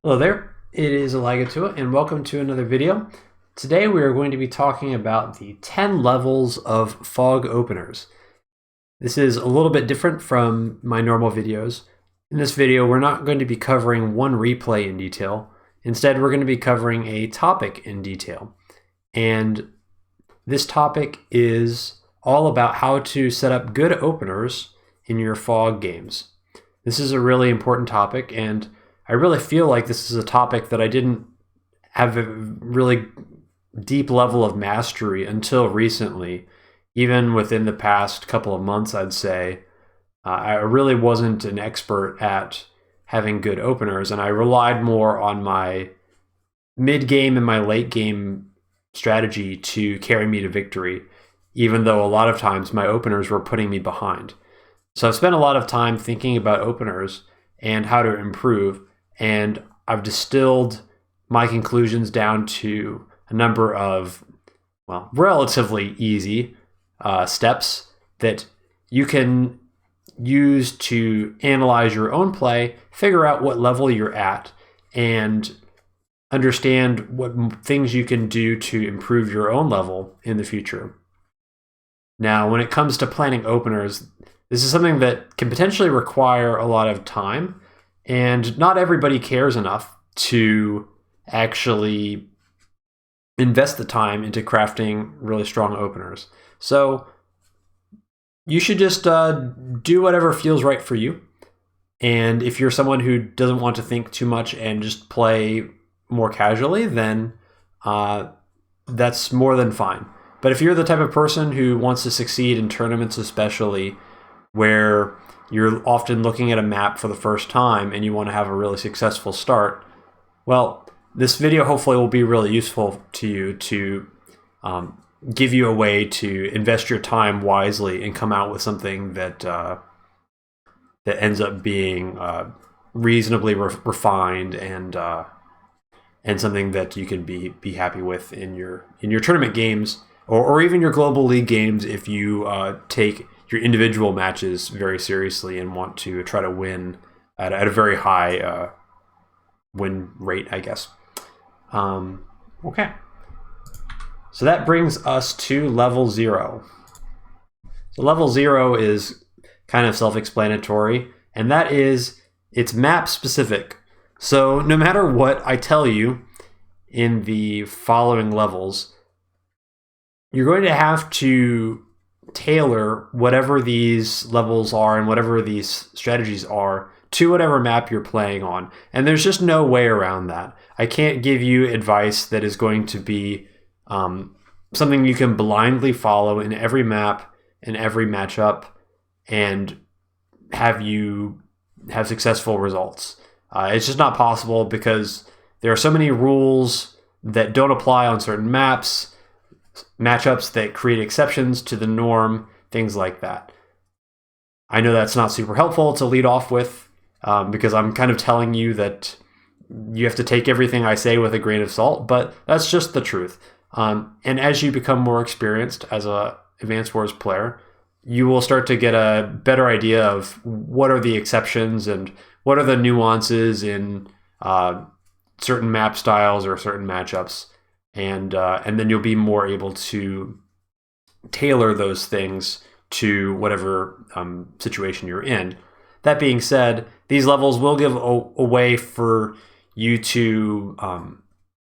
Hello there, it is Aligatua and welcome to another video. Today we are going to be talking about the 10 levels of fog openers. This is a little bit different from my normal videos. In this video we're not going to be covering one replay in detail. Instead we're going to be covering a topic in detail. And this topic is all about how to set up good openers in your fog games. This is a really important topic, and I really feel like this is a topic that I didn't have a really deep level of mastery until recently. Even within the past couple of months, I'd say, I really wasn't an expert at having good openers, and I relied more on my mid-game and my late-game strategy to carry me to victory, even though a lot of times my openers were putting me behind. So I've spent a lot of time thinking about openers and how to improve, and I've distilled my conclusions down to a number of, well, relatively easy steps that you can use to analyze your own play, figure out what level you're at, and understand what things you can do to improve your own level in the future. Now, when it comes to planning openers, this is something that can potentially require a lot of time, and not everybody cares enough to actually invest the time into crafting really strong openers. So you should just do whatever feels right for you. And if you're someone who doesn't want to think too much and just play more casually, then that's more than fine. But if you're the type of person who wants to succeed in tournaments, especially where you're often looking at a map for the first time and you want to have a really successful start, well, this video hopefully will be really useful to you to give you a way to invest your time wisely and come out with something that that ends up being reasonably refined and something that you can be happy with in your tournament games, or even your global league games if you take your individual matches very seriously and want to try to win at a very high win rate, I guess. Okay. So that brings us to level 0. So level 0 is kind of self-explanatory, and that is it's map specific. So no matter what I tell you in the following levels, you're going to have to tailor whatever these levels are and whatever these strategies are to whatever map you're playing on. And there's just no way around that. I can't give you advice that is going to be something you can blindly follow in every map, in every matchup, and have you have successful results. It's just not possible because there are so many rules that don't apply on certain maps, matchups that create exceptions to the norm, things like that. I know that's not super helpful to lead off with because I'm kind of telling you that you have to take everything I say with a grain of salt, but that's just the truth. And as you become more experienced as a Advanced Wars player, you will start to get a better idea of what are the exceptions and what are the nuances in certain map styles or certain matchups. And then you'll be more able to tailor those things to whatever situation you're in. That being said, these levels will give a way for you to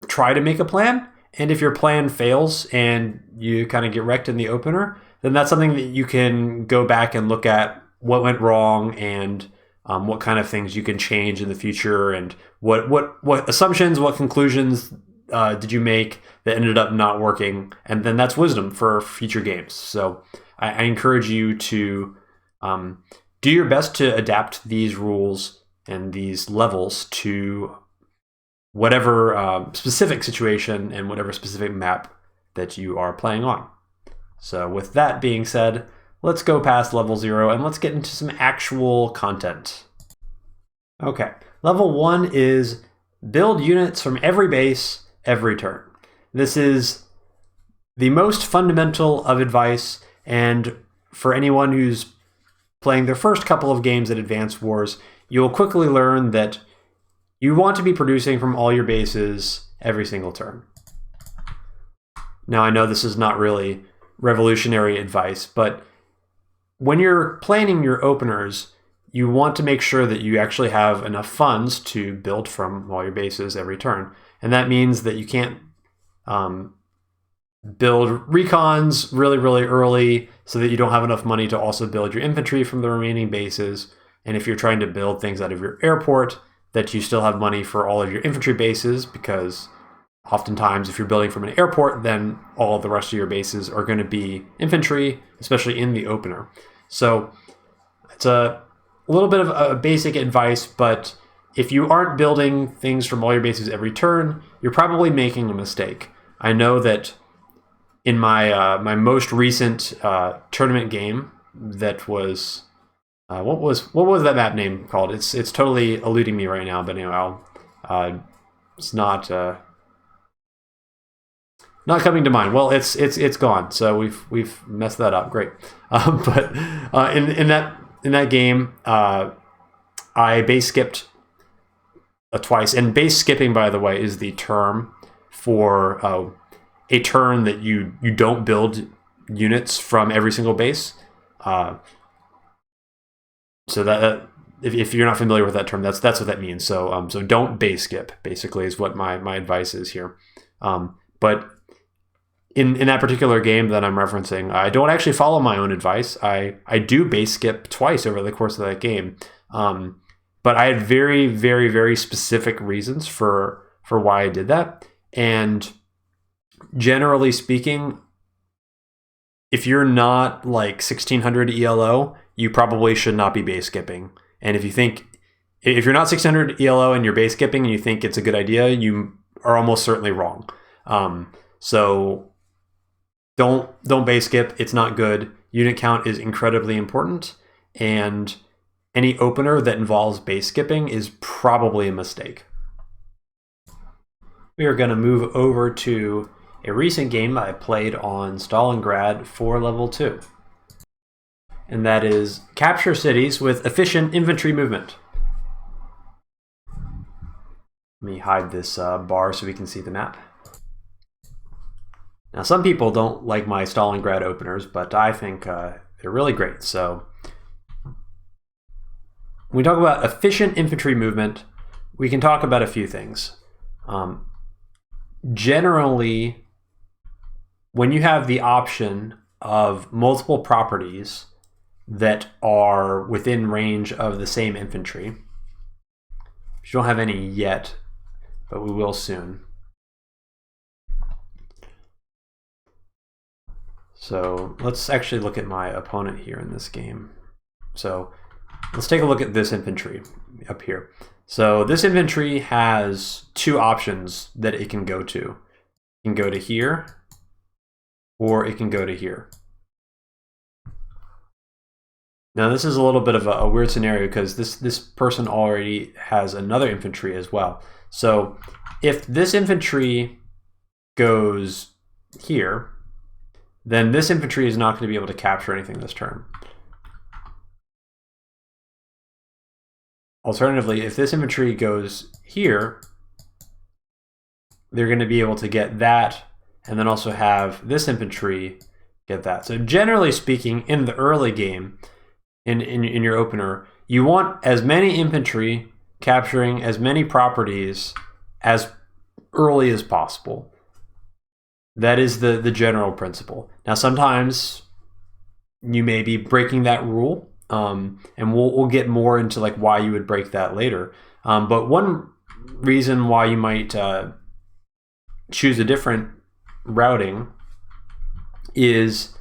try to make a plan. And if your plan fails and you kind of get wrecked in the opener, then that's something that you can go back and look at what went wrong and what kind of things you can change in the future, and what assumptions, what conclusions did you make that ended up not working, and then that's wisdom for future games. So I encourage you to do your best to adapt these rules and these levels to whatever specific situation and whatever specific map that you are playing on. So with that being said, let's go past level 0 and let's get into some actual content. Okay, level 1 is build units from every base every turn. This is the most fundamental of advice, and for anyone who's playing their first couple of games at Advanced Wars, you'll quickly learn that You want to be producing from all your bases every single turn. Now, I know this is not really revolutionary advice, but when you're planning your openers, you want to make sure that you actually have enough funds to build from all your bases every turn. And that means that you can't build recons really, really early so that you don't have enough money to also build your infantry from the remaining bases. And if you're trying to build things out of your airport, that you still have money for all of your infantry bases, because oftentimes if you're building from an airport, then all the rest of your bases are going to be infantry, especially in the opener. So it's a little bit of a basic advice, but if you aren't building things from all your bases every turn, you're probably making a mistake. I know that in my my most recent tournament game, that was what was that map name called? It's totally eluding me right now. But anyway, it's not coming to mind. Well, it's gone. So we've messed that up. Great. But in that game, I base skipped twice. And base skipping, by the way, is the term for a turn that you don't build units from every single base. So that if you're not familiar with that term, that's what that means. So so don't base skip, basically, is what my advice is here. But in that particular game that I'm referencing, I don't actually follow my own advice. I do base skip twice over the course of that game. But I had very, very, very specific reasons for why I did that. And generally speaking, if you're not like 1600 ELO, you probably should not be base skipping. And if you're not 600 ELO and you're base skipping and you think it's a good idea, you are almost certainly wrong. So don't base skip. It's not good. Unit count is incredibly important, and any opener that involves base skipping is probably a mistake. We are going to move over to a recent game I played on Stalingrad for level 2. And that is capture cities with efficient infantry movement. Let me hide this bar so we can see the map. Now, some people don't like my Stalingrad openers, but I think they're really great. So when we talk about efficient infantry movement, we can talk about a few things. Generally, when you have the option of multiple properties that are within range of the same infantry, which you don't have any yet, but we will soon. So let's actually look at my opponent here in this game. So let's take a look at this infantry up here. So this infantry has two options that it can go to. It can go to here, or it can go to here. Now this is a little bit of a weird scenario because this person already has another infantry as well. So if this infantry goes here, then this infantry is not going to be able to capture anything this turn. Alternatively, if this infantry goes here, they're going to be able to get that, and then also have this infantry get that. So generally speaking, in the early game, in your opener, you want as many infantry capturing as many properties as early as possible. That is the general principle. Now, sometimes you may be breaking that rule, and we'll get more into like why you would break that later. But one reason why you might choose a different routing is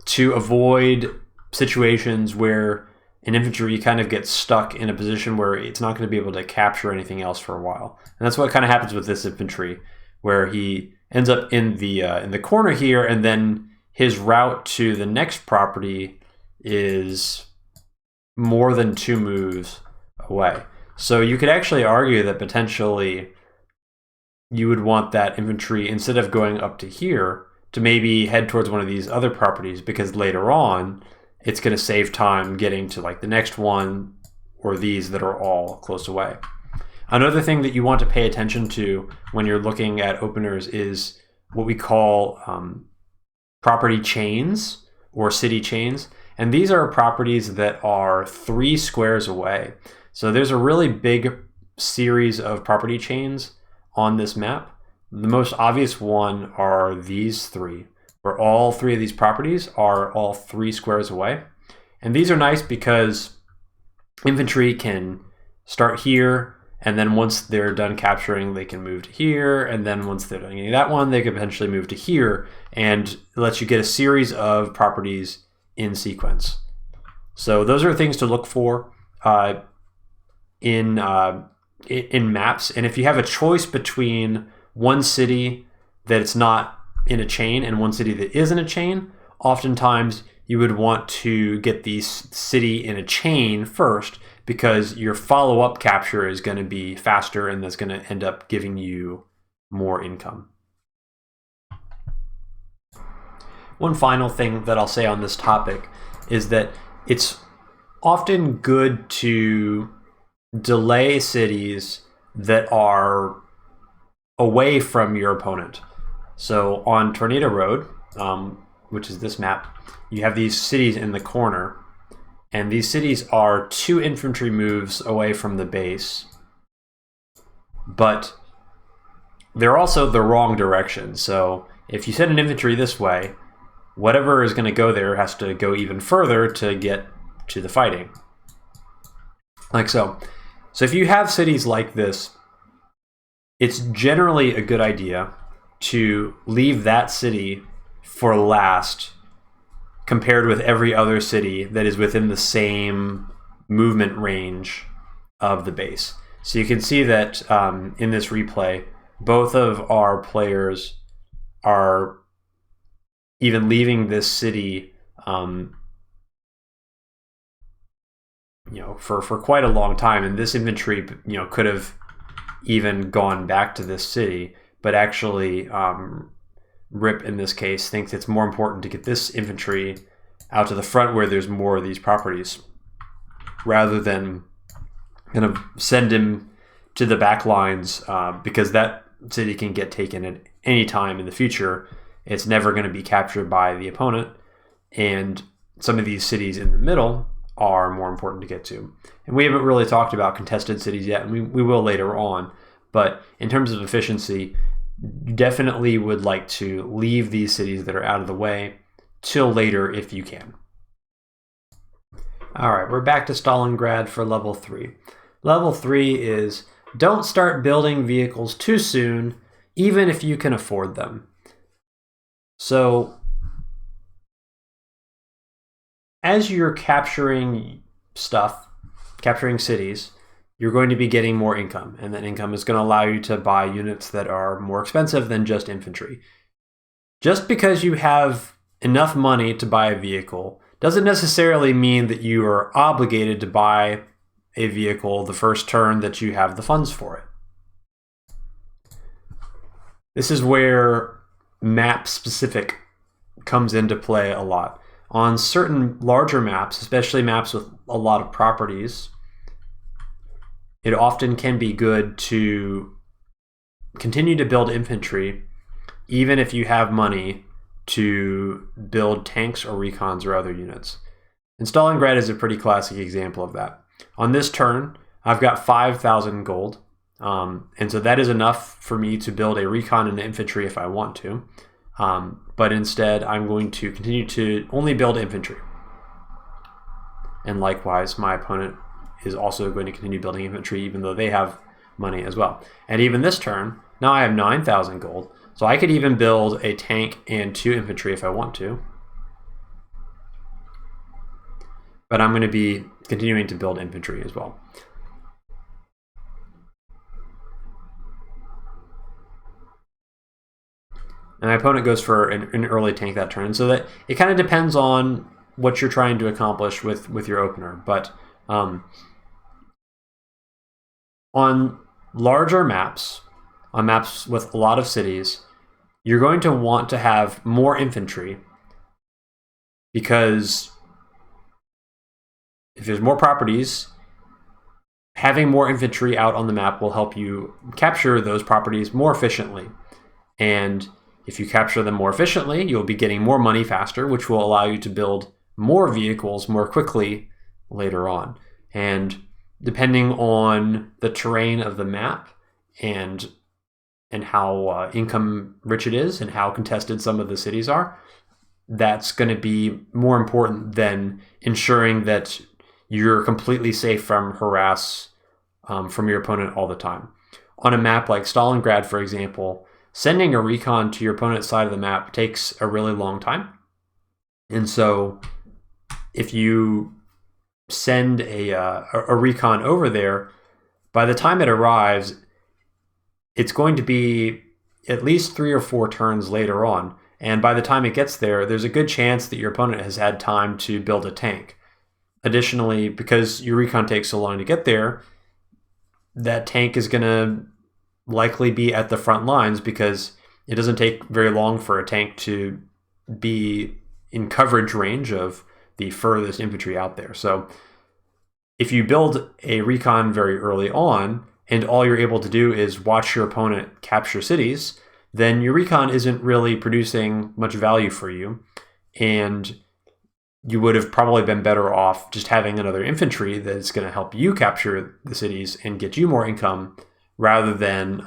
to avoid situations where an infantry kind of gets stuck in a position where it's not going to be able to capture anything else for a while. And that's what kind of happens with this infantry, where he ends up in the corner here, and then his route to the next property is more than 2 moves away. So you could actually argue that potentially you would want that infantry, instead of going up to here, to maybe head towards one of these other properties, because later on it's going to save time getting to like the next one or these that are all close away. Another thing that you want to pay attention to when you're looking at openers is what we call property chains or city chains. And these are properties that are 3 squares away. So there's a really big series of property chains on this map. The most obvious one are these 3, where all 3 of these properties are all 3 squares away. And these are nice because infantry can start here, and then once they're done capturing, they can move to here, and then once they're done getting that one, they could potentially move to here, and it lets you get a series of properties in sequence. So those are things to look for in maps. And if you have a choice between one city that it's not in a chain and one city that is in a chain, oftentimes you would want to get the city in a chain first, because your follow-up capture is going to be faster, and that's going to end up giving you more income. One final thing that I'll say on this topic is that it's often good to delay cities that are away from your opponent. So on Tornado Road, which is this map, you have these cities in the corner, and these cities are 2 infantry moves away from the base, but they're also the wrong direction. So if you send an infantry this way, whatever is going to go there has to go even further to get to the fighting. Like so. So if you have cities like this, it's generally a good idea to leave that city for last compared with every other city that is within the same movement range of the base. So you can see that in this replay, both of our players are even leaving this city for quite a long time, and this infantry could have even gone back to this city, but actually Rip in this case thinks it's more important to get this infantry out to the front where there's more of these properties, rather than kind of send him to the back lines, because that city can get taken at any time in the future. It's never going to be captured by the opponent, and some of these cities in the middle are more important to get to. And we haven't really talked about contested cities yet, and we will later on, but in terms of efficiency, you definitely would like to leave these cities that are out of the way till later if you can. All right, we're back to Stalingrad for level 3. Level 3 is don't start building vehicles too soon, even if you can afford them. So as you're capturing stuff, capturing cities, you're going to be getting more income, and that income is going to allow you to buy units that are more expensive than just infantry. Just because you have enough money to buy a vehicle doesn't necessarily mean that you are obligated to buy a vehicle the first turn that you have the funds for it. This is where map specific comes into play a lot. On certain larger maps, especially maps with a lot of properties, it often can be good to continue to build infantry even if you have money to build tanks or recons or other units. And Stalingrad is a pretty classic example of that. On this turn, I've got 5,000 gold, and so that is enough for me to build a recon and infantry if I want to. But instead, I'm going to continue to only build infantry. And likewise, my opponent is also going to continue building infantry even though they have money as well. And even this turn, now I have 9,000 gold, so I could even build a tank and 2 infantry if I want to. But I'm going to be continuing to build infantry as well. And my opponent goes for an early tank that turn, so that it kind of depends on what you're trying to accomplish with your opener. But on larger maps, on maps with a lot of cities, you're going to want to have more infantry, because if there's more properties, having more infantry out on the map will help you capture those properties more efficiently. And if you capture them more efficiently, you'll be getting more money faster, which will allow you to build more vehicles more quickly later on. And depending on the terrain of the map and how income rich it is and how contested some of the cities are, that's going to be more important than ensuring that you're completely safe from harass from your opponent all the time. On a map like Stalingrad, for example, sending a recon to your opponent's side of the map takes a really long time. And so if you send a recon over there, by the time it arrives, it's going to be at least 3 or 4 turns later on. And by the time it gets there, there's a good chance that your opponent has had time to build a tank. Additionally, because your recon takes so long to get there, that tank is going to likely be at the front lines, because it doesn't take very long for a tank to be in coverage range of the furthest infantry out there. So if you build a recon very early on and all you're able to do is watch your opponent capture cities, then your recon isn't really producing much value for you, and you would have probably been better off just having another infantry that's going to help you capture the cities and get you more income, rather than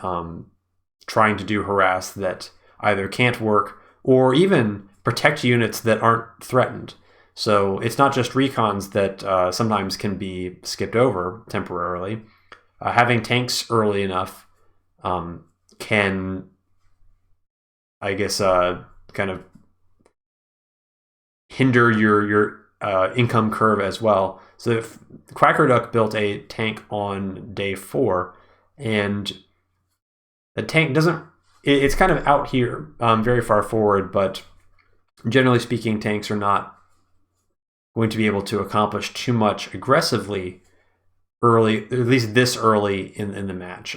trying to do harass that either can't work or even protect units that aren't threatened. So it's not just recons that sometimes can be skipped over temporarily. Having tanks early enough can, I guess, kind of hinder your income curve as well. So if Quacker Duck built a tank on day 4, and the tank doesn't, it's kind of out here very far forward, but generally speaking, tanks are not going to be able to accomplish too much aggressively early, at least this early in the match.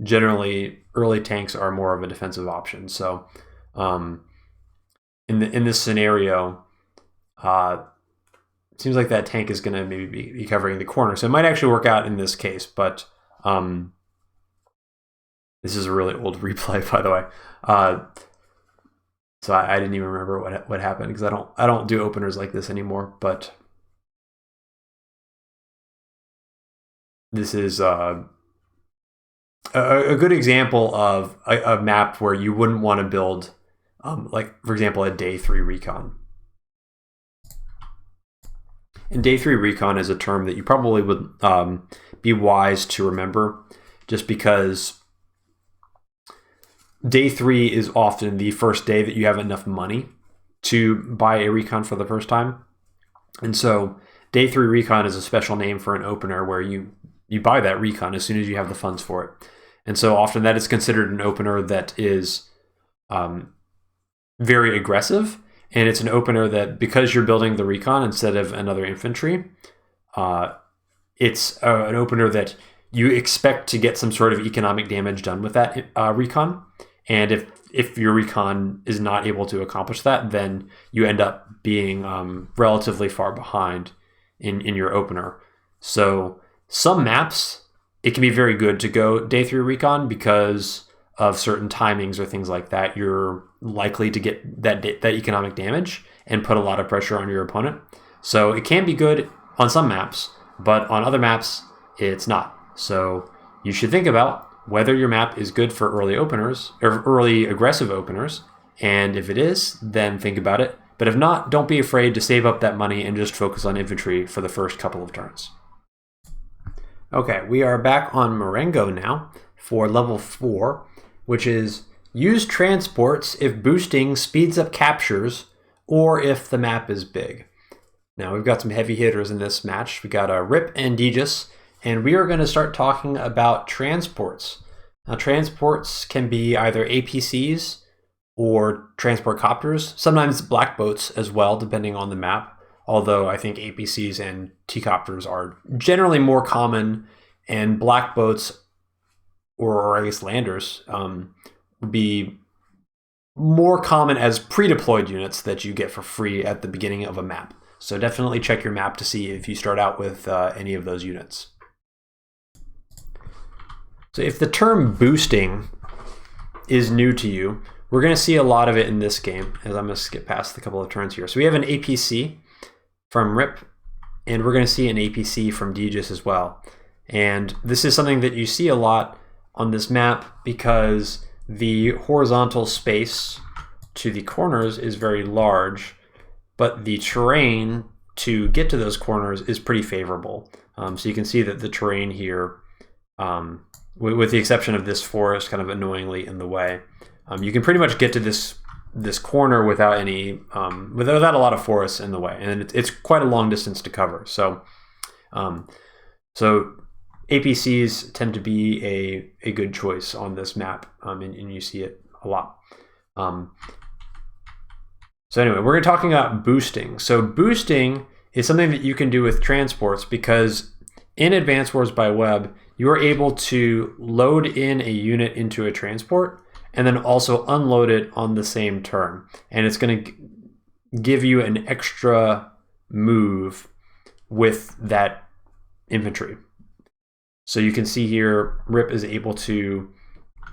Generally, early tanks are more of a defensive option. So in this scenario, it seems like that tank is going to maybe be covering the corner. So it might actually work out in this case, but this is a really old replay, by the way. So I didn't even remember what happened, because I don't do openers like this anymore. But this is a good example of a map where you wouldn't want to build, like, for example, a day 3 recon. And day 3 recon is a term that you probably would be wise to remember, just because day 3 is often the first day that you have enough money to buy a recon for the first time. And so day 3 recon is a special name for an opener where you buy that recon as soon as you have the funds for it. And so often that is considered an opener that is very aggressive. And it's an opener that, because you're building the recon instead of another infantry, it's an opener that you expect to get some sort of economic damage done with that recon. And if your recon is not able to accomplish that, then you end up being relatively far behind in your opener. So some maps, it can be very good to go day 3 recon because of certain timings or things like that. You're likely to get that economic damage and put a lot of pressure on your opponent. So it can be good on some maps, but on other maps, it's not. So you should think about whether your map is good for early openers or early aggressive openers. And if it is, then think about it. But if not, don't be afraid to save up that money and just focus on infantry for the first couple of turns. Okay, we are back on Marengo now for level 4, which is use transports if boosting speeds up captures or if the map is big. Now we've got some heavy hitters in this match. We got Rip and Aegis, and we are going to start talking about transports. Now transports can be either APCs or transport copters, sometimes black boats as well, depending on the map. Although I think APCs and T-copters are generally more common, and black boats, or I guess landers, would be more common as pre-deployed units that you get for free at the beginning of a map. So definitely check your map to see if you start out with any of those units. So if the term boosting is new to you, we're going to see a lot of it in this game, as I'm going to skip past a couple of turns here. So we have an APC from Rip, and we're going to see an APC from DGIS as well. And this is something that you see a lot on this map because the horizontal space to the corners is very large, but the terrain to get to those corners is pretty favorable. So you can see that the terrain here, with the exception of this forest kind of annoyingly in the way, you can pretty much get to this corner without any without a lot of forests in the way, and it's quite a long distance to cover. So so APCs tend to be a good choice on this map, and you see it a lot. So anyway, we're talking about boosting. So boosting is something that you can do with transports, because in Advanced Wars by Web, you are able to load in a unit into a transport and then also unload it on the same turn. And it's going to give you an extra move with that infantry. So you can see here, Rip is able to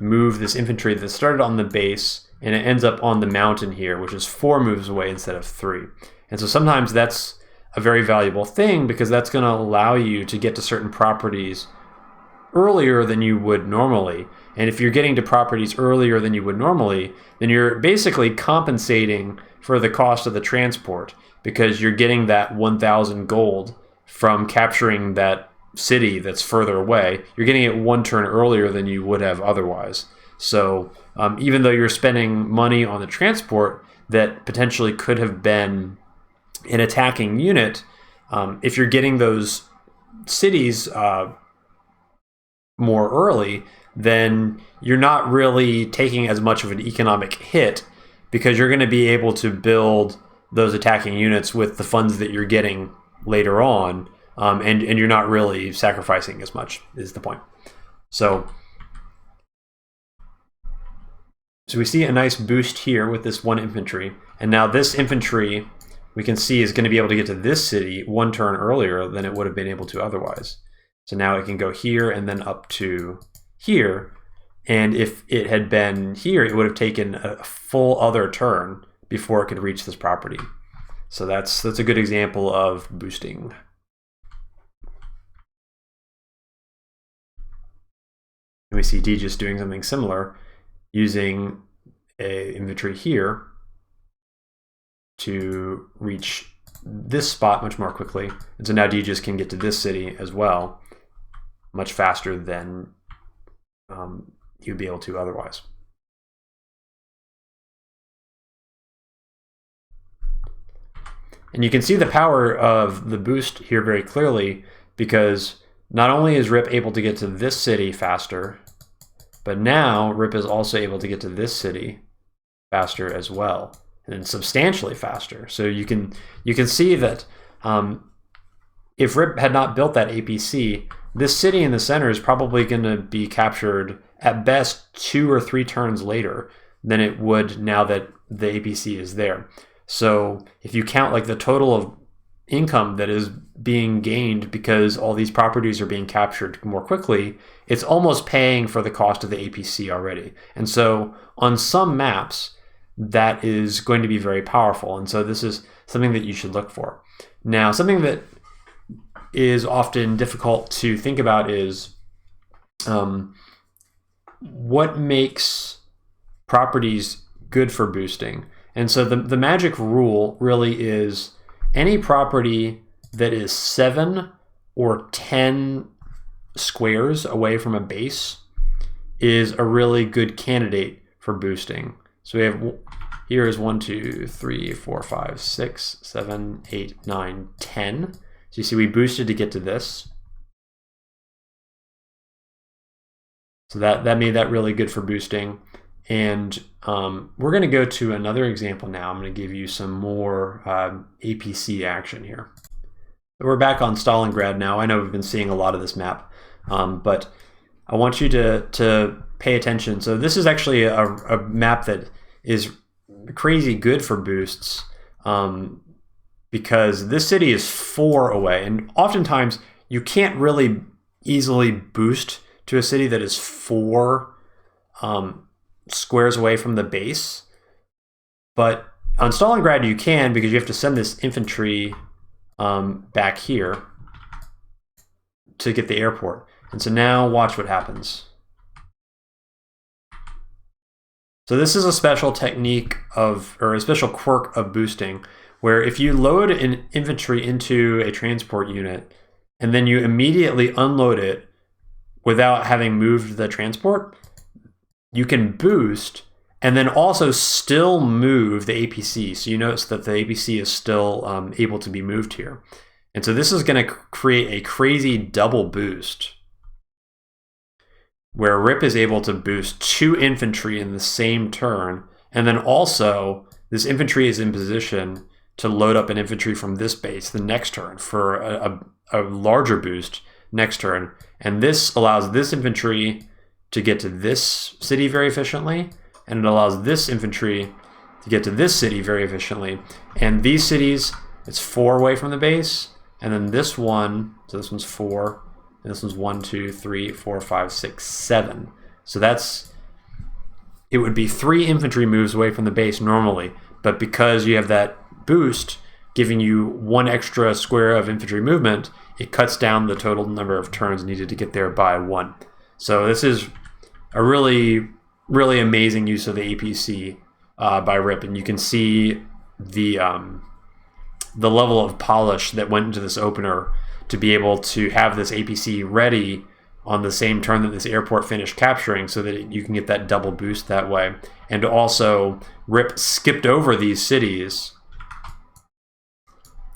move this infantry that started on the base, and it ends up on the mountain here, which is 4 moves away instead of 3. And so sometimes that's a very valuable thing, because that's going to allow you to get to certain properties earlier than you would normally. And if you're getting to properties earlier than you would normally, then you're basically compensating for the cost of the transport, because you're getting that 1,000 gold from capturing that city that's further away. You're getting it 1 turn earlier than you would have otherwise. So even though you're spending money on the transport that potentially could have been an attacking unit, if you're getting those cities more early, then you're not really taking as much of an economic hit, because you're going to be able to build those attacking units with the funds that you're getting later on, and you're not really sacrificing as much, is the point. So we see a nice boost here with this 1 infantry, and now this infantry we can see is going to be able to get to this city 1 turn earlier than it would have been able to otherwise. So now it can go here and then up to here, and if it had been here, it would have taken a full other turn before it could reach this property. So that's a good example of boosting. And we see DGIS doing something similar, using a infantry here to reach this spot much more quickly. And so now DGIS can get to this city as well much faster than you'd be able to otherwise. And you can see the power of the boost here very clearly, because not only is Rip able to get to this city faster, but now Rip is also able to get to this city faster as well, and substantially faster. So you can see that if Rip had not built that APC, this city in the center is probably going to be captured at best 2 or 3 turns later than it would now that the APC is there. So if you count like the total of income that is being gained because all these properties are being captured more quickly, it's almost paying for the cost of the APC already. And so on some maps, that is going to be very powerful. And so this is something that you should look for. Now, something that is often difficult to think about is what makes properties good for boosting. And so the magic rule really is any property that is 7 or 10 squares away from a base is a really good candidate for boosting. So we have, here is 1, 2, 3, 4, 5, 6, 7, 8, 9, 10. So you see we boosted to get to this. So that made that really good for boosting. And we're going to go to another example now. I'm going to give you some more APC action here. We're back on Stalingrad now. I know we've been seeing a lot of this map, but I want you to pay attention. So this is actually a map that is crazy good for boosts, because this city is 4 away, and oftentimes you can't really easily boost to a city that is 4 squares away from the base. But on Stalingrad you can, because you have to send this infantry back here to get the airport. And so now watch what happens. So this is a special technique or a special quirk of boosting, where if you load an infantry into a transport unit and then you immediately unload it without having moved the transport, you can boost and then also still move the APC. So you notice that the APC is still able to be moved here. And so this is going to create a crazy double boost, where Rip is able to boost 2 infantry in the same turn, and then also this infantry is in position to load up an infantry from this base the next turn for a larger boost next turn. And this allows this infantry to get to this city very efficiently, and it allows this infantry to get to this city very efficiently. And these cities, it's 4 away from the base, and then this one, so this one's 4, and this one's 1, 2, 3, 4, 5, 6, 7. So it would be 3 infantry moves away from the base normally, but because you have that boost giving you 1 extra square of infantry movement, it cuts down the total number of turns needed to get there by 1. So this is a really, really amazing use of the APC by Rip, and you can see the level of polish that went into this opener to be able to have this APC ready on the same turn that this airport finished capturing, so that you can get that double boost that way. And also, Rip skipped over these cities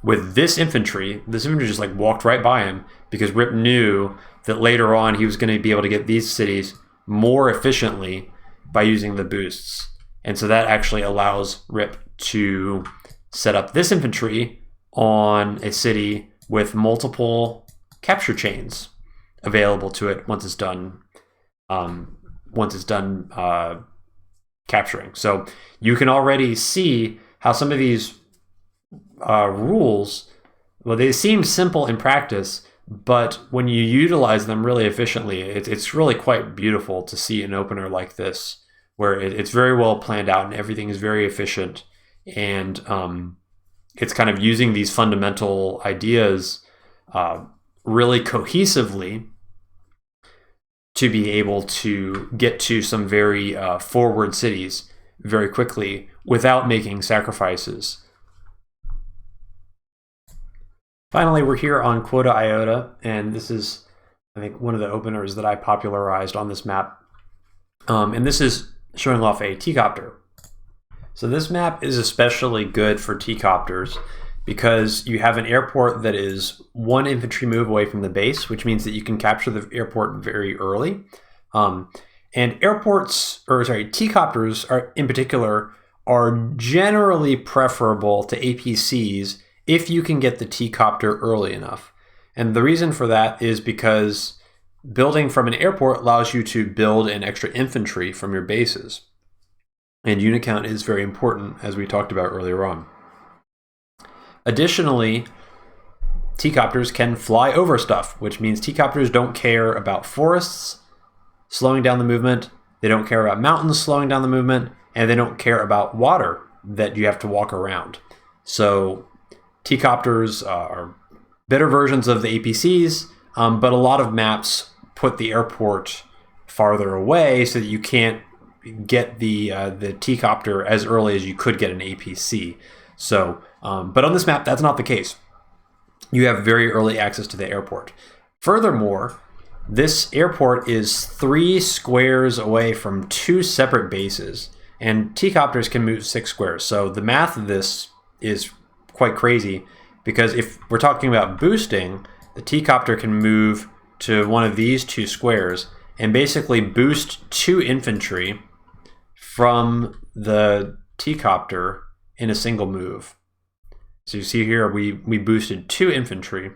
with this infantry. This infantry just like walked right by him, because Rip knew that later on he was going to be able to get these cities more efficiently by using the boosts. And so that actually allows Rip to set up this infantry on a city with multiple capture chains available to it once it's done capturing. So you can already see how some of these rules, well, they seem simple in practice, but when you utilize them really efficiently, it's really quite beautiful to see an opener like this, where it's very well planned out and everything is very efficient. And it's kind of using these fundamental ideas really cohesively to be able to get to some very forward cities very quickly without making sacrifices. Finally, we're here on Quota Iota, and this is, I think, one of the openers that I popularized on this map. And this is showing off a T-copter. So this map is especially good for T-copters because you have an airport that is 1 infantry move away from the base, which means that you can capture the airport very early. And T-copters in particular are generally preferable to APCs if you can get the T-copter early enough. And the reason for that is because building from an airport allows you to build in extra infantry from your bases. And unit count is very important, as we talked about earlier on. Additionally, T-copters can fly over stuff, which means T-copters don't care about forests slowing down the movement, they don't care about mountains slowing down the movement, and they don't care about water that you have to walk around. So T-copters are better versions of the APCs, but a lot of maps put the airport farther away so that you can't get the T-copter as early as you could get an APC. So, but on this map, that's not the case. You have very early access to the airport. Furthermore, this airport is 3 squares away from 2 separate bases, and T-copters can move 6 squares. So the math of this is quite crazy, because if we're talking about boosting, the T-copter can move to one of these 2 squares and basically boost 2 infantry from the T-copter in a single move. So you see here, we boosted 2 infantry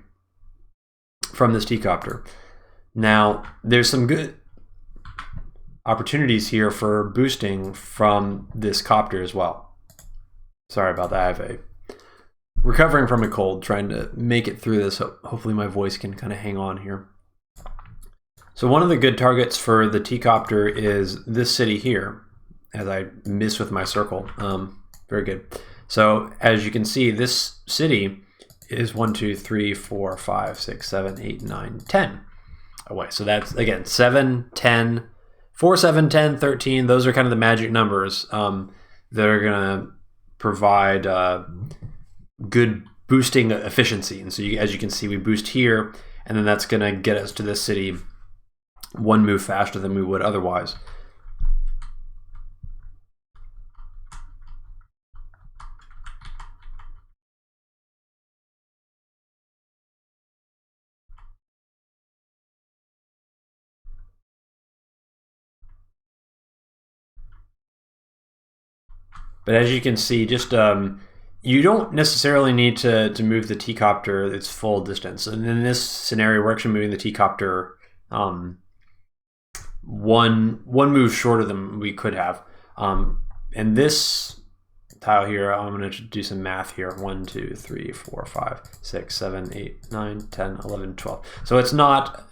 from this T-copter. Now, there's some good opportunities here for boosting from this copter as well. Sorry about that. I'm recovering from a cold, trying to make it through this. Hopefully my voice can kind of hang on here. So one of the good targets for the T-copter is this city here, as I miss with my circle. Very good. So as you can see, this city is 1, 2, 3, 4, 5, 6, 7, 8, 9, 10 away. So that's, again, 7, 10, 4, 7, 10, 13. Those are kind of the magic numbers that are going to provide good boosting efficiency. And so as you can see, we boost here, and then that's going to get us to this city one move faster than we would otherwise. But as you can see, just you don't necessarily need to move the T-copter its full distance. And in this scenario, we're actually moving the T-copter one move shorter than we could have. And this tile here, I'm going to do some math here. 1, 2, 3, 4, 5, 6, 7, 8, 9, 10, 11, 12. So it's not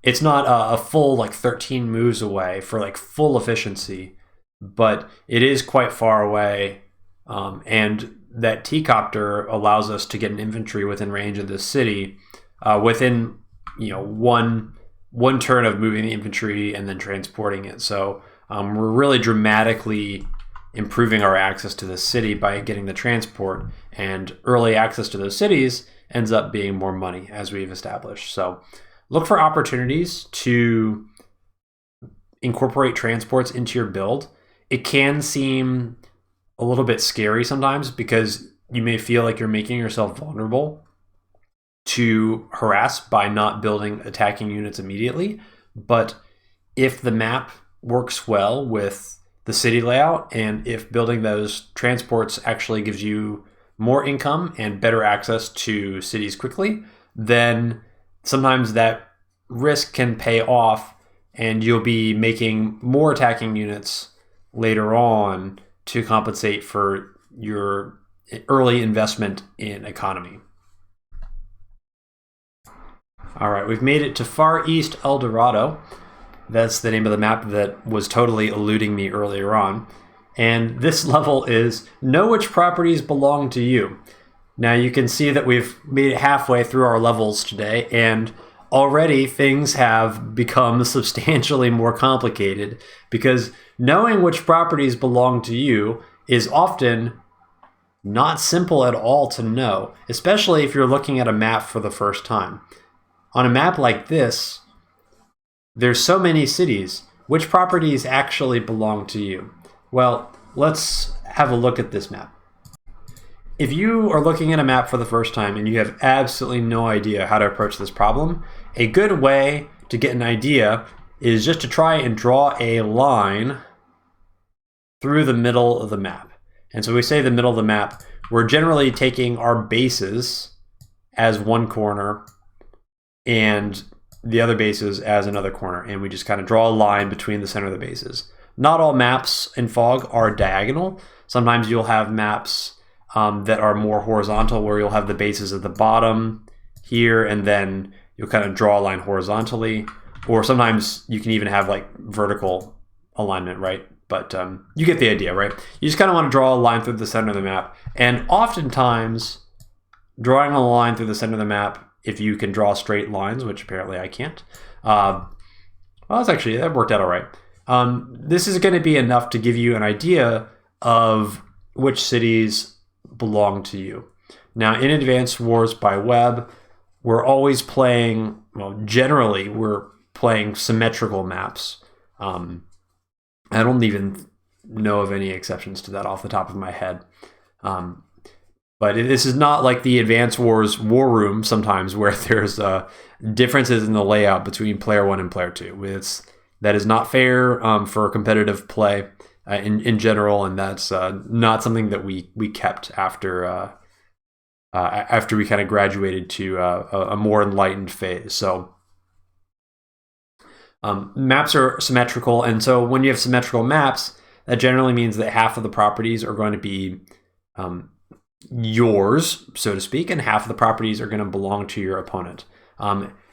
a full like 13 moves away for like full efficiency, but it is quite far away. And that T-copter allows us to get an infantry within range of this city within one turn of moving the infantry and then transporting it. So we're really dramatically improving our access to the city by getting the transport, and early access to those cities ends up being more money, as we've established. So look for opportunities to incorporate transports into your build. It can seem a little bit scary sometimes because you may feel like you're making yourself vulnerable to harass by not building attacking units immediately. But if the map works well with the city layout, and if building those transports actually gives you more income and better access to cities quickly, then sometimes that risk can pay off, and you'll be making more attacking units later on to compensate for your early investment in economy. All right, we've made it to Far East El Dorado. That's the name of the map that was totally eluding me earlier on. And this level is know which properties belong to you. Now you can see that we've made it halfway through our levels today, and already things have become substantially more complicated, because knowing which properties belong to you is often not simple at all to know, especially if you're looking at a map for the first time. On a map like this, there's so many cities. Which properties actually belong to you? Well, let's have a look at this map. If you are looking at a map for the first time and you have absolutely no idea how to approach this problem, a good way to get an idea is just to try and draw a line through the middle of the map. And so we say the middle of the map, we're generally taking our bases as one corner and the other bases as another corner, and we just kind of draw a line between the center of the bases. Not all maps in Fog are diagonal. Sometimes you'll have maps that are more horizontal, where you'll have the bases at the bottom here, and then you'll kind of draw a line horizontally. Or sometimes you can even have like vertical alignment, right? But you get the idea, right? You just kind of want to draw a line through the center of the map. And oftentimes, drawing a line through the center of the map, if you can draw straight lines, which apparently I can't, well, that worked out all right. This is going to be enough to give you an idea of which cities belong to you. Now, in Advanced Wars by Web, we're always playing, well, generally, we're playing symmetrical maps. I don't even know of any exceptions to that off the top of my head. But this is not like the Advanced Wars War Room sometimes, where there's differences in the layout between player 1 and player 2. That is not fair for competitive play in general, and that's not something that we kept after we kind of graduated to a more enlightened phase. So maps are symmetrical, and so when you have symmetrical maps, that generally means that half of the properties are going to be yours, so to speak, and half of the properties are going to belong to your opponent.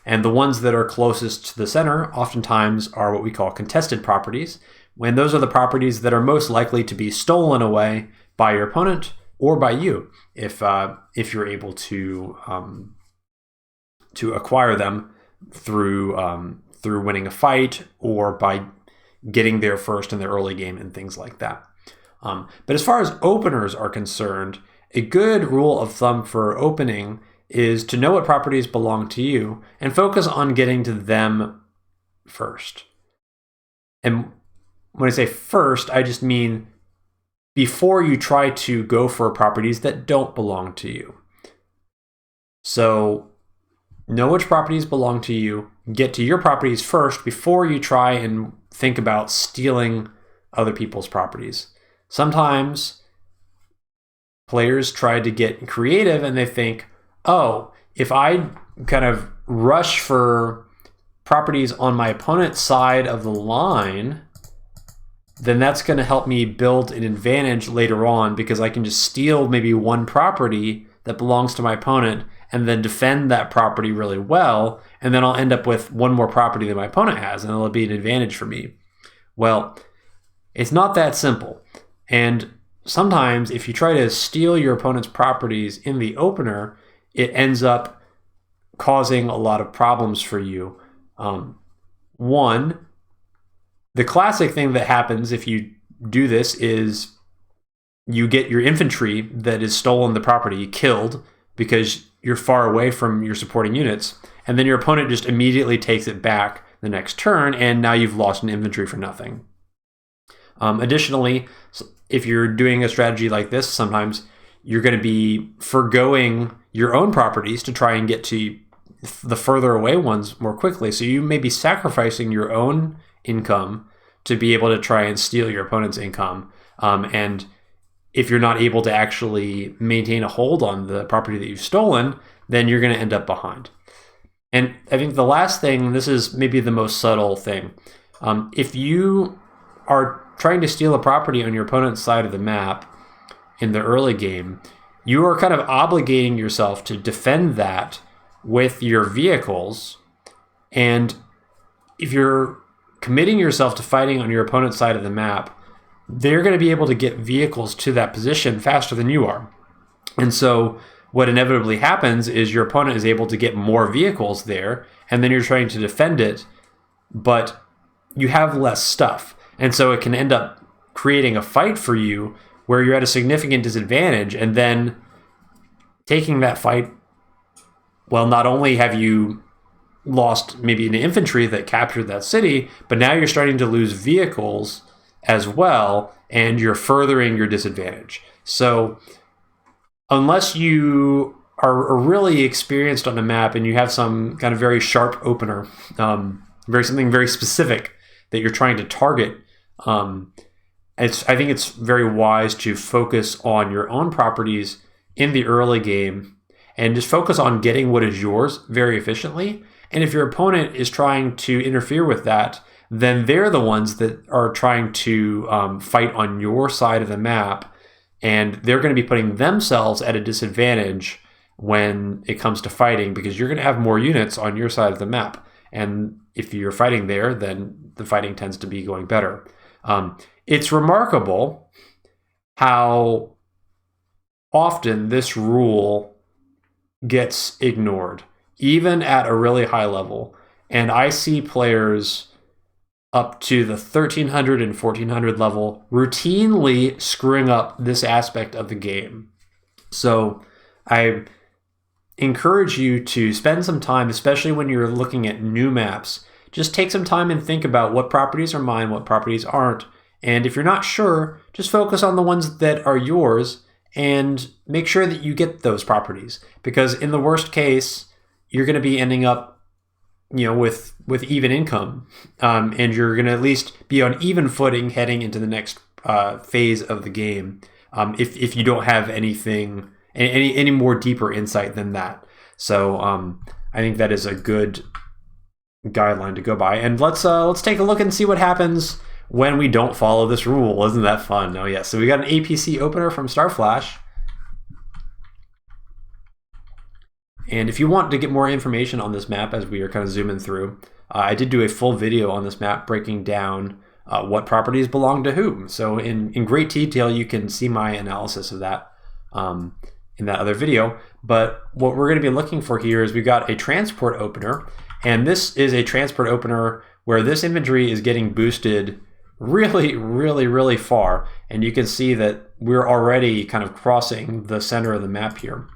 And the ones that are closest to the center oftentimes are what we call contested properties, when those are the properties that are most likely to be stolen away by your opponent or by you, if you're able to acquire them through winning a fight or by getting there first in the early game and things like that. But as far as openers are concerned, a good rule of thumb for opening is to know what properties belong to you and focus on getting to them first. And when I say first, I just mean before you try to go for properties that don't belong to you. So know which properties belong to you, get to your properties first before you try and think about stealing other people's properties. Sometimes players try to get creative and they think, oh, if I kind of rush for properties on my opponent's side of the line, then that's going to help me build an advantage later on because I can just steal maybe one property that belongs to my opponent and then defend that property really well, and then I'll end up with one more property that my opponent has, and it'll be an advantage for me. Well, it's not that simple. And sometimes if you try to steal your opponent's properties in the opener, it ends up causing a lot of problems for you. One, the classic thing that happens if you do this is you get your infantry that has stolen the property killed because you're far away from your supporting units, and then your opponent just immediately takes it back the next turn, and now you've lost an infantry for nothing. Additionally, if you're doing a strategy like this, sometimes you're going to be forgoing your own properties to try and get to the further away ones more quickly. So you may be sacrificing your own income to be able to try and steal your opponent's income. And if you're not able to actually maintain a hold on the property that you've stolen, then you're going to end up behind. And I think the last thing, this is maybe the most subtle thing, if you are trying to steal a property on your opponent's side of the map in the early game, you are kind of obligating yourself to defend that with your vehicles. And if you're committing yourself to fighting on your opponent's side of the map, they're going to be able to get vehicles to that position faster than you are. And so what inevitably happens is your opponent is able to get more vehicles there, and then you're trying to defend it, but you have less stuff. And so it can end up creating a fight for you where you're at a significant disadvantage, and then taking that fight, well, not only have you lost maybe an infantry that captured that city, but now you're starting to lose vehicles as well, and you're furthering your disadvantage. So unless you are really experienced on the map and you have some kind of very sharp opener, something very specific that you're trying to target, I think it's very wise to focus on your own properties in the early game and just focus on getting what is yours very efficiently. And if your opponent is trying to interfere with that, then they're the ones that are trying to fight on your side of the map, and they're going to be putting themselves at a disadvantage when it comes to fighting because you're going to have more units on your side of the map. And if you're fighting there, then the fighting tends to be going better. It's remarkable how often this rule gets ignored, even at a really high level. And I see players up to the 1300 and 1400 level routinely screwing up this aspect of the game. So I encourage you to spend some time, especially when you're looking at new maps, just take some time and think about what properties are mine, what properties aren't. And if you're not sure, just focus on the ones that are yours and make sure that you get those properties. Because in the worst case, you're going to be ending up with even income, and you're going to at least be on even footing heading into the next phase of the game, if you don't have anything, any more deeper insight than that. So I think that is a good guideline to go by. And let's take a look and see what happens when we don't follow this rule. Isn't that fun? Oh yeah. So we got an APC opener from Starflash. And if you want to get more information on this map as we are kind of zooming through, I did do a full video on this map breaking down what properties belong to whom. So in great detail, you can see my analysis of that in that other video. But what we're going to be looking for here is we've got a transport opener, and this is a transport opener where this infantry is getting boosted really far, and you can see that we're already kind of crossing the center of the map here.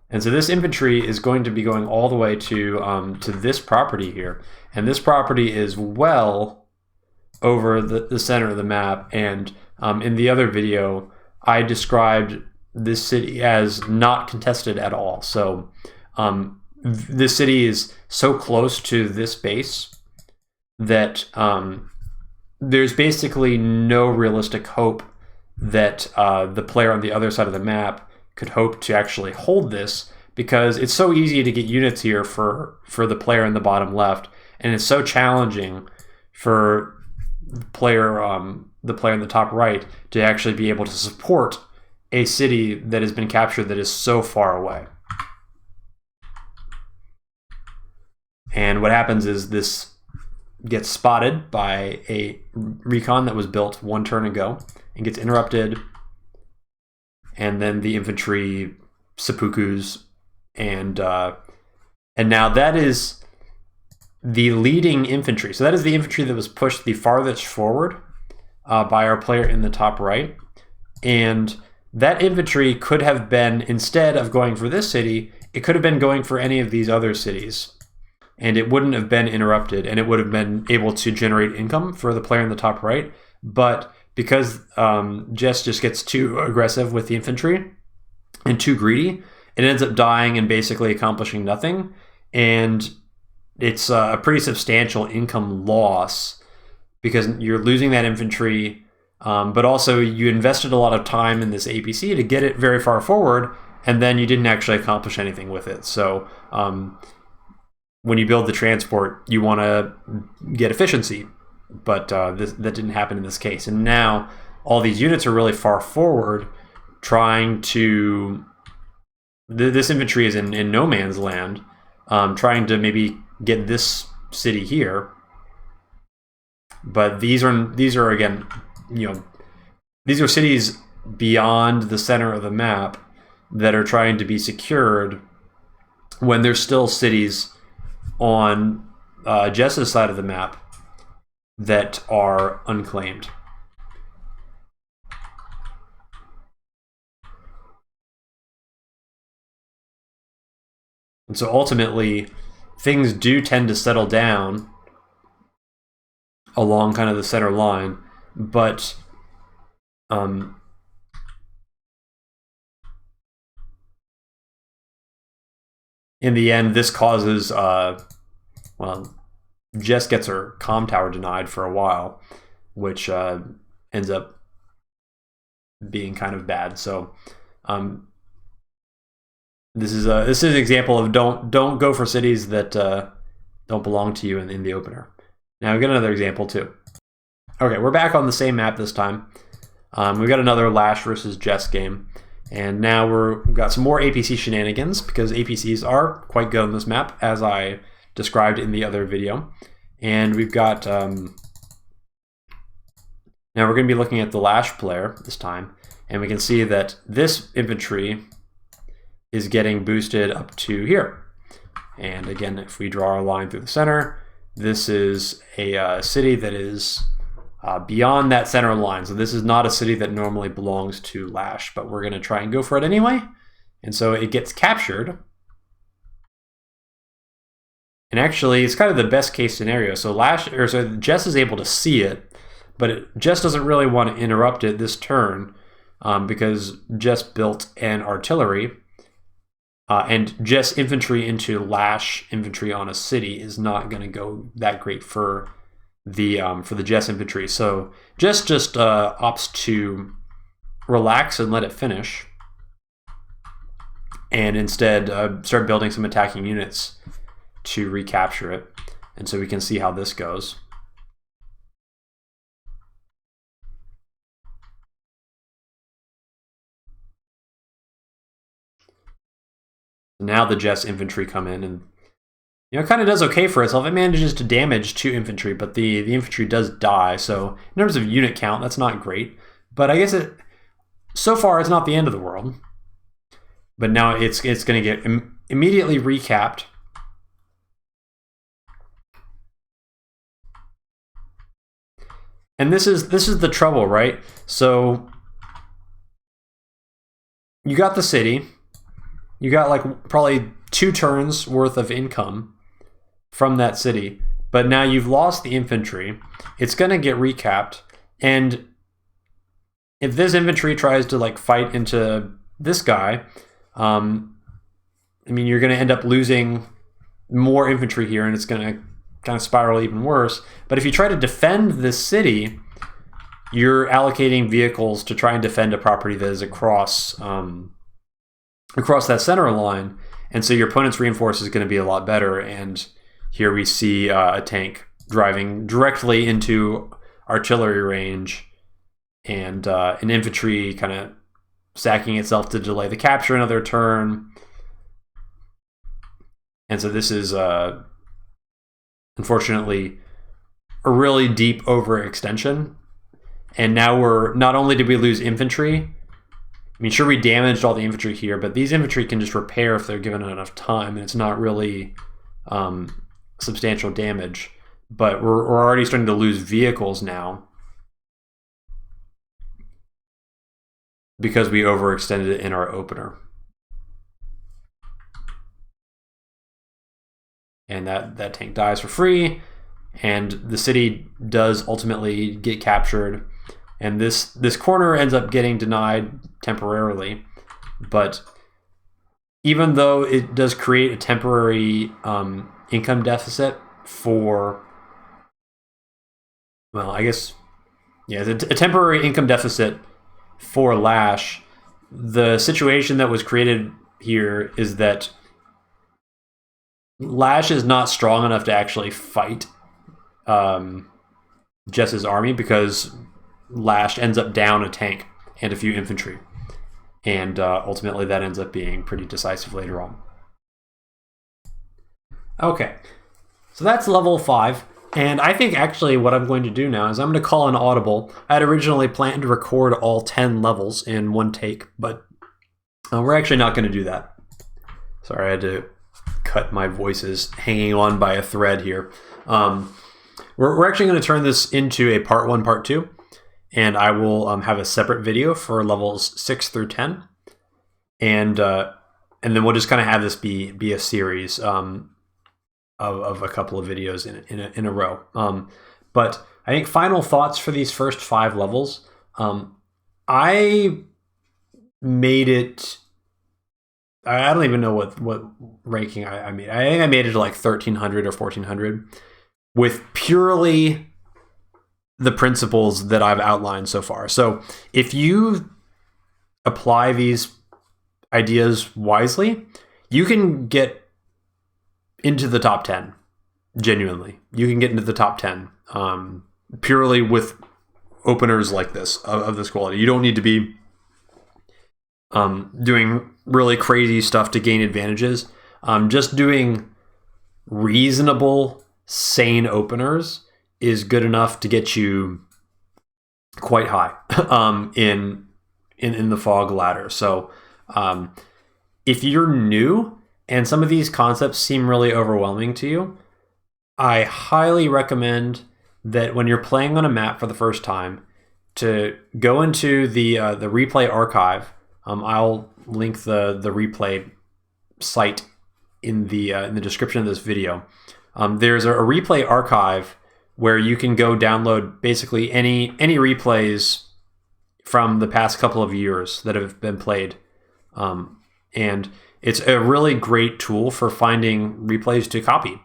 And so this infantry is going to be going all the way to this property here, and this property is well over the center of the map. And in the other video, I described this city as not contested at all. So this city is so close to this base that there's basically no realistic hope that the player on the other side of the map could hope to actually hold this, because it's so easy to get units here for the player in the bottom left, and it's so challenging for the player in the top right to actually be able to support a city that has been captured that is so far away. And what happens is this gets spotted by a recon that was built one turn ago and gets interrupted, and then the infantry seppukus, and now that is the leading infantry. So that is the infantry that was pushed the farthest forward by our player in the top right, and that infantry could have been, instead of going for this city, it could have been going for any of these other cities, and it wouldn't have been interrupted, and it would have been able to generate income for the player in the top right. But because Jess just gets too aggressive with the infantry and too greedy, it ends up dying and basically accomplishing nothing. And it's a pretty substantial income loss, because you're losing that infantry, but also you invested a lot of time in this APC to get it very far forward, and then you didn't actually accomplish anything with it. So when you build the transport, you want to get efficiency, but that didn't happen in this case. And now all these units are really far forward, trying to... This infantry is in no man's land, trying to maybe get this city here. But these are again, these are cities beyond the center of the map that are trying to be secured, when there's still cities on Jess's side of the map that are unclaimed. And so ultimately, things do tend to settle down along kind of the center line, but in the end, this causes, well, Jess gets her comm tower denied for a while, which ends up being kind of bad. So this is an example of don't go for cities that don't belong to you in the opener. Now we got another example too. Okay, we're back on the same map this time. We've got another Lash versus Jess game, and now we've got some more APC shenanigans, because APCs are quite good on this map, as I described in the other video. And we've got now we're going to be looking at the Lash player this time, and we can see that this infantry is getting boosted up to here. And again, if we draw our line through the center, this is a city that is beyond that center line. So this is not a city that normally belongs to Lash, but we're going to try and go for it anyway. And so it gets captured. And actually, it's kind of the best case scenario. So Jess is able to see it, but Jess doesn't really want to interrupt it this turn, because Jess built an artillery. And Jess infantry into Lash infantry on a city is not going to go that great for the Jess infantry. So Jess just opts to relax and let it finish, and instead start building some attacking units to recapture it. And so we can see how this goes. Now the Jess infantry come in, and it kind of does okay for itself. It manages to damage 2 infantry, but the infantry does die. So in terms of unit count, that's not great. But I guess so far it's not the end of the world. But now it's going to get immediately recapped. And this is the trouble, right? So you got the city. You got like probably 2 turns worth of income from that city, but now you've lost the infantry. It's going to get recapped, and if this infantry tries to like fight into this guy, I mean, you're going to end up losing more infantry here, and it's going to kind of spiral even worse. But if you try to defend this city, you're allocating vehicles to try and defend a property that is across that center line, and so your opponent's reinforce is going to be a lot better. And here we see a tank driving directly into artillery range, and an infantry kind of stacking itself to delay the capture another turn. And so this is unfortunately a really deep overextension. And now we're, not only did we lose infantry, I mean, sure, we damaged all the infantry here, but these infantry can just repair if they're given enough time, and it's not really substantial damage. But we're already starting to lose vehicles now because we overextended it in our opener. And that tank dies for free, and the city does ultimately get captured. And this corner ends up getting denied temporarily, but even though it does create a temporary income deficit for, well, I guess, yeah, a temporary income deficit for Lash, the situation that was created here is that Lash is not strong enough to actually fight Jess's army, because Lash ends up down a tank and a few infantry, and ultimately that ends up being pretty decisive later on. Okay, so that's level 5, and I think actually what I'm going to do now is I'm going to call an audible. I had originally planned to record all 10 levels in one take, but we're actually not going to do that. Sorry, I had to cut my voices hanging on by a thread here. We're actually going to turn this into a part 1, part 2. And I will have a separate video for levels 6 through 10, and then we'll just kind of have this be a series of a couple of videos in a row. But I think final thoughts for these first 5 levels. I made it. I don't even know what ranking I made. I think I made it to like 1300 or 1400 with purely the principles that I've outlined so far. So if you apply these ideas wisely, you can get into the top 10. Genuinely, you can get into the top 10 purely with openers like this, of this quality. You don't need to be doing really crazy stuff to gain advantages. Just doing reasonable, sane openers is good enough to get you quite high in the fog ladder. So if you're new and some of these concepts seem really overwhelming to you, I highly recommend that when you're playing on a map for the first time, to go into the replay archive. I'll link the replay site in the description of this video. There's a replay archive where you can go download basically any replays from the past couple of years that have been played. And it's a really great tool for finding replays to copy.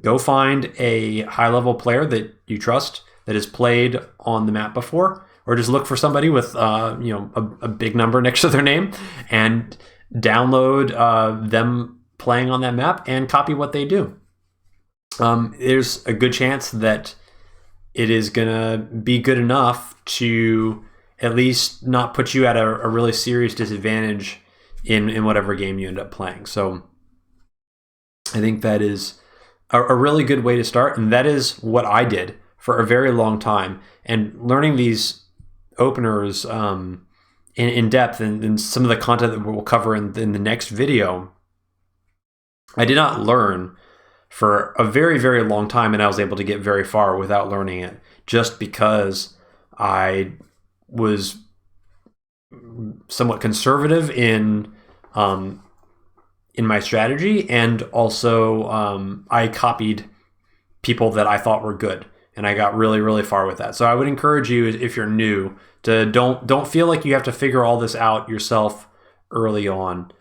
Go find a high-level player that you trust that has played on the map before, or just look for somebody with a big number next to their name and download them playing on that map and copy what they do. There's a good chance that it is going to be good enough to at least not put you at a really serious disadvantage in whatever game you end up playing. So I think that is a really good way to start, and that is what I did for a very long time. And learning these openers in depth and some of the content that we'll cover in the next video, I did not learn for a very, very long time, and I was able to get very far without learning it, just because I was somewhat conservative in my strategy, and also I copied people that I thought were good, and I got really, really far with that. So I would encourage you, if you're new, to don't feel like you have to figure all this out yourself early on.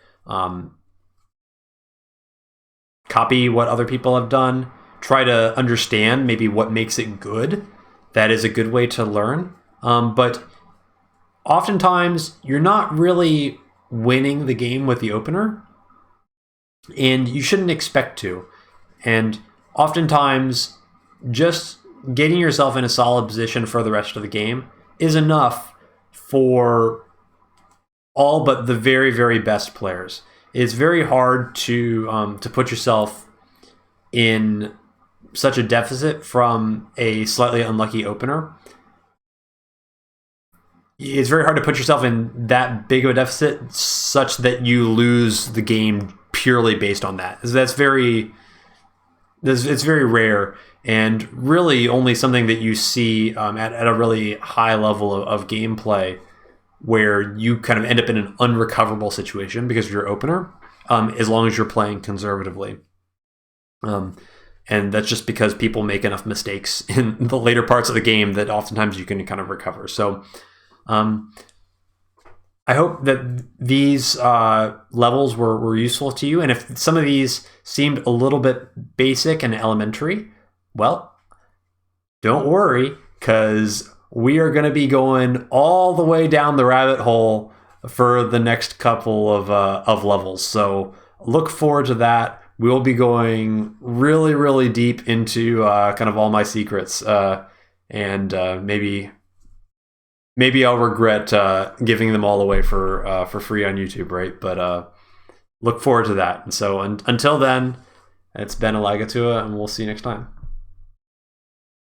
Copy what other people have done. Try to understand maybe what makes it good. That is a good way to learn. But oftentimes, you're not really winning the game with the opener, and you shouldn't expect to. And oftentimes, just getting yourself in a solid position for the rest of the game is enough for all but the very, very best players. It's very hard to put yourself in such a deficit from a slightly unlucky opener. It's very hard to put yourself in that big of a deficit such that you lose the game purely based on that. It's very rare, and really only something that you see at a really high level of gameplay, where you kind of end up in an unrecoverable situation because of your opener, as long as you're playing conservatively. And that's just because people make enough mistakes in the later parts of the game that oftentimes you can kind of recover. So I hope that these levels were useful to you. And if some of these seemed a little bit basic and elementary, well, don't worry, because we are going to be going all the way down the rabbit hole for the next couple of levels. So look forward to that. We'll be going really, really deep into kind of all my secrets, and maybe I'll regret giving them all away for free on YouTube, right? But look forward to that. And so until then, it's been Alagatua, and we'll see you next time.